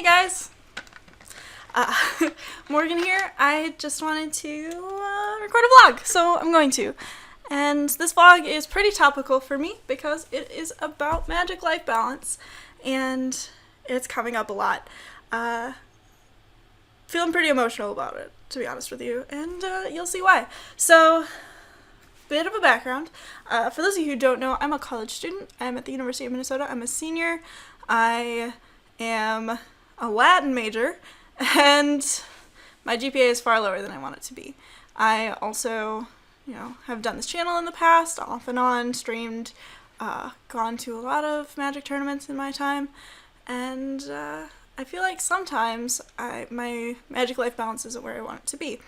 Hey guys! Uh, Morgan here. I just wanted to record a vlog, so I'm going to. And this vlog is pretty topical for me because it is about magic life balance, and it's coming up a lot. Feeling pretty emotional about it, to be honest with you, and you'll see why. So, bit of a background. For those of you who don't know, I'm a college student. I'm at the University of Minnesota. I'm a senior. I am a Latin major, and my GPA is far lower than I want it to be. I also, have done this channel in the past, off and on, streamed, gone to a lot of Magic tournaments in my time, and I feel like sometimes my Magic life balance isn't where I want it to be.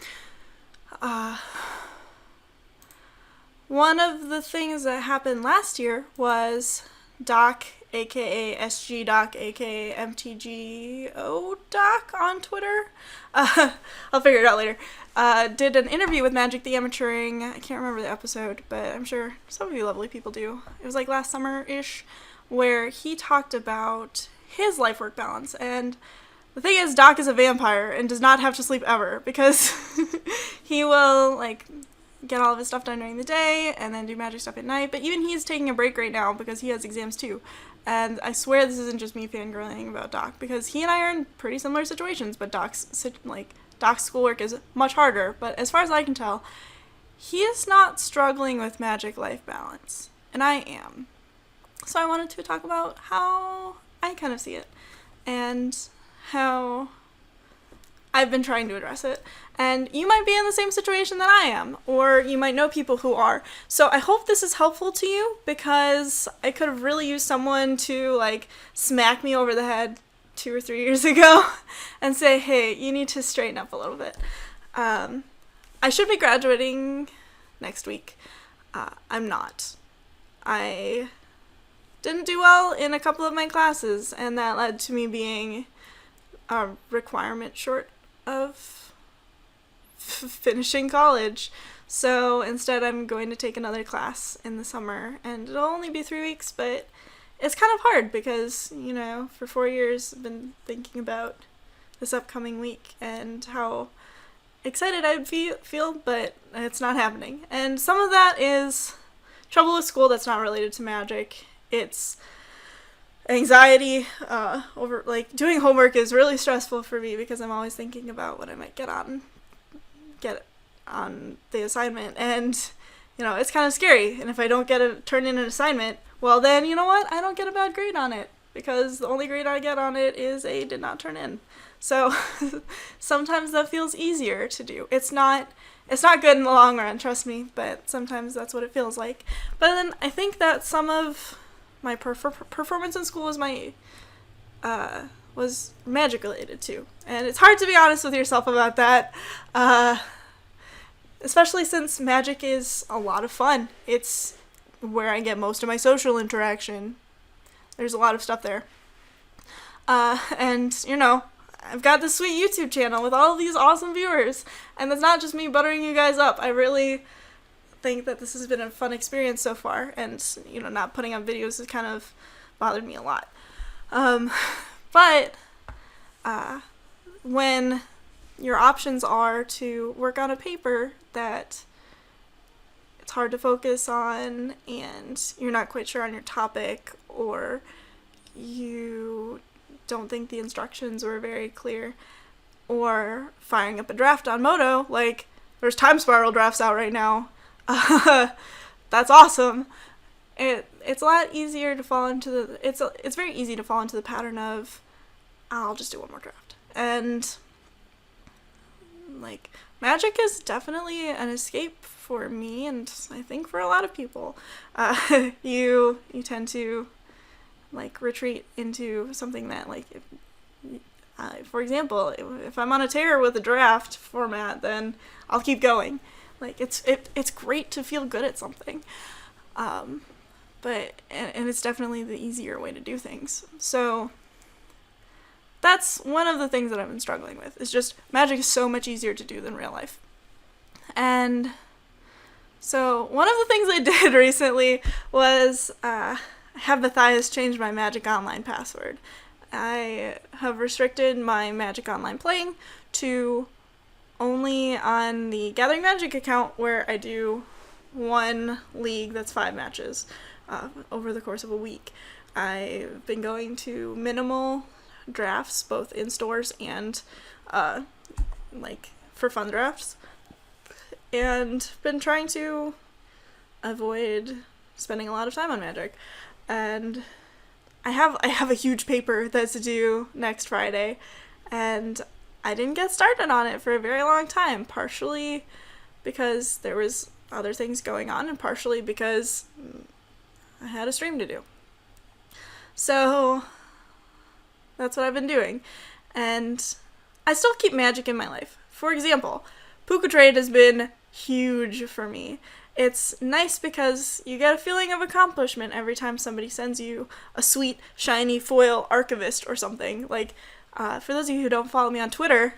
One of the things that happened last year was Doc, aka SG Doc, aka MTGO Doc on Twitter. I'll figure it out later. Did an interview with Magic the Amateuring. I can't remember the episode, but I'm sure some of you lovely people do. It was like last summer-ish, where he talked about his life-work balance. And the thing is, Doc is a vampire and does not have to sleep ever, because he will, get all of his stuff done during the day and then do Magic stuff at night. But even he's taking a break right now because he has exams too. And I swear this isn't just me fangirling about Doc, because he and I are in pretty similar situations, but Doc's schoolwork is much harder. But as far as I can tell, he is not struggling with Magic life balance, and I am. So I wanted to talk about how I kind of see it, and how I've been trying to address it. And you might be in the same situation that I am, or you might know people who are. So I hope this is helpful to you, because I could have really used someone to smack me over the head 2 or 3 years ago and say, hey, you need to straighten up a little bit. I should be graduating next week. I'm not. I didn't do well in a couple of my classes, and that led to me being a requirement short of finishing college. So instead I'm going to take another class in the summer, and it'll only be 3 weeks, but it's kind of hard because, for 4 years I've been thinking about this upcoming week and how excited I'd feel, but it's not happening. And some of that is trouble with school that's not related to Magic. It's anxiety over doing homework is really stressful for me, because I'm always thinking about what I might get on the assignment, and it's kind of scary. And if I don't turn in an assignment, well then, you know what, I don't get a bad grade on it, because the only grade I get on it is a did not turn in. So sometimes that feels easier to do. It's not good in the long run, trust me, but sometimes that's what it feels like. But then I think that some of my performance in school was Magic related too, and it's hard to be honest with yourself about that, especially since Magic is a lot of fun. It's where I get most of my social interaction. There's a lot of stuff there, and I've got this sweet YouTube channel with all of these awesome viewers, and it's not just me buttering you guys up. I really think that this has been a fun experience so far, and not putting up videos has kind of bothered me a lot. But when your options are to work on a paper that it's hard to focus on, and you're not quite sure on your topic, or you don't think the instructions were very clear, or firing up a draft on Moto, there's Time Spiral drafts out right now. That's awesome. It's a lot easier to fall into it's very easy to fall into the pattern of, I'll just do one more draft. And Magic is definitely an escape for me, and I think for a lot of people. You tend to retreat into something that for example, if I'm on a tear with a draft format, then I'll keep going. It's great to feel good at something, but it's definitely the easier way to do things. So that's one of the things that I've been struggling with, is just Magic is so much easier to do than real life. And so one of the things I did recently was have Matthias change my Magic Online password. I have restricted my Magic Online playing to only on the Gathering Magic account, where I do one league that's 5 matches over the course of a week. I've been going to minimal drafts, both in stores and for fun drafts, and been trying to avoid spending a lot of time on Magic. And I have a huge paper that's due next Friday, and I didn't get started on it for a very long time, partially because there was other things going on, and partially because I had a stream to do. So that's what I've been doing. And I still keep Magic in my life. For example, Pucatrade has been huge for me. It's nice because you get a feeling of accomplishment every time somebody sends you a sweet, shiny foil archivist or something. Like, for those of you who don't follow me on Twitter,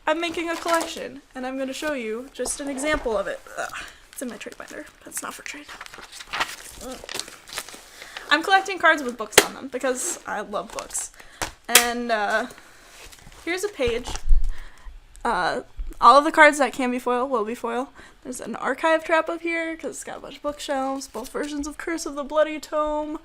I'm making a collection, and I'm going to show you just an example of it. It's in my trade binder, but it's not for trade. I'm collecting cards with books on them because I love books. And here's a page. All of the cards that can be foil will be foil. There's an archive trap up here because it's got a bunch of bookshelves, both versions of Curse of the Bloody Tome.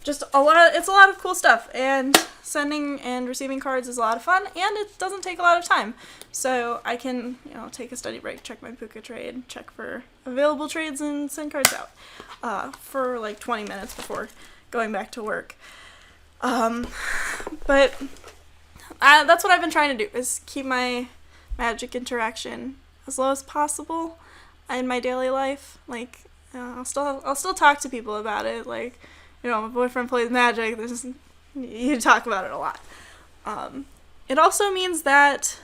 Just a lot. It's a lot of cool stuff, and sending and receiving cards is a lot of fun, and it doesn't take a lot of time. So I can, take a study break, check my Pucatrade, check for available trades, and send cards out for like 20 minutes before going back to work. But that's what I've been trying to do, is keep my Magic interaction as low as possible in my daily life. Like, I'll still talk to people about it. Like, my boyfriend plays Magic. You talk about it a lot. It also means that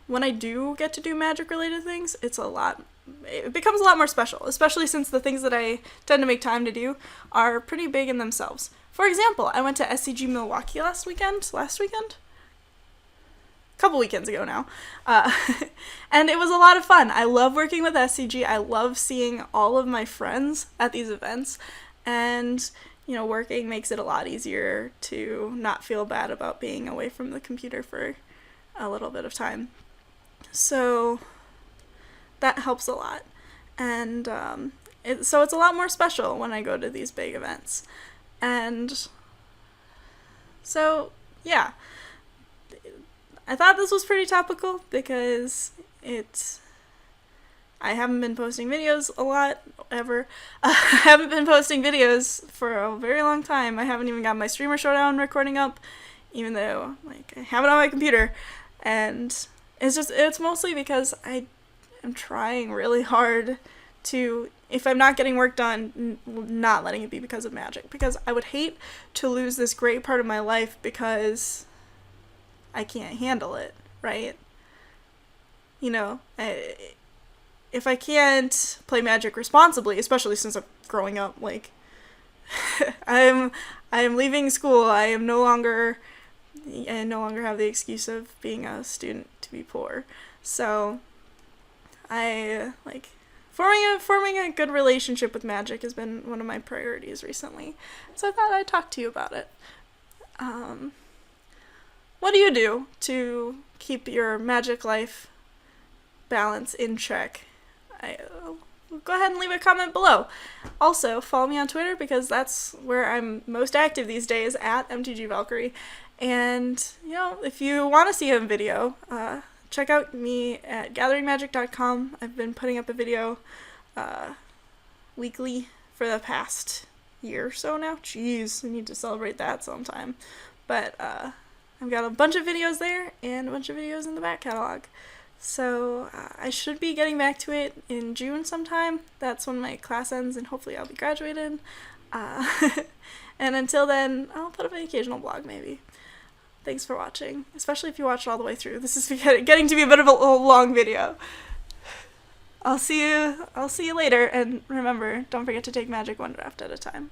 when I do get to do Magic-related things, it becomes a lot more special, especially since the things that I tend to make time to do are pretty big in themselves. For example, I went to SCG Milwaukee last weekend? Couple weekends ago now, and it was a lot of fun. I love working with SCG. I love seeing all of my friends at these events, and working makes it a lot easier to not feel bad about being away from the computer for a little bit of time. So that helps a lot, and so it's a lot more special when I go to these big events. And so yeah, I thought this was pretty topical because I haven't been posting videos a lot, ever. I haven't been posting videos for a very long time. I haven't even got my Streamer Showdown recording up, even though, I have it on my computer. And it's mostly because I am trying really hard to, if I'm not getting work done, not letting it be because of Magic. Because I would hate to lose this great part of my life because I can't handle it, right? If I can't play Magic responsibly, especially since I'm growing up, I am leaving school. I no longer have the excuse of being a student to be poor. So I forming a good relationship with Magic has been one of my priorities recently. So I thought I'd talk to you about it. What do you do to keep your Magic life balance in check? Go ahead and leave a comment below. Also, follow me on Twitter because that's where I'm most active these days, at MTGValkyrie. And, if you want to see a video, check out me at gatheringmagic.com. I've been putting up a video weekly for the past year or so now. Jeez, I need to celebrate that sometime. But I've got a bunch of videos there and a bunch of videos in the back catalog. So I should be getting back to it in June sometime. That's when my class ends, and hopefully I'll be graduated. And until then, I'll put up an occasional blog maybe. Thanks for watching, especially if you watched all the way through. This is getting to be a bit of a long video. I'll see you later, and remember, don't forget to take Magic one draft at a time.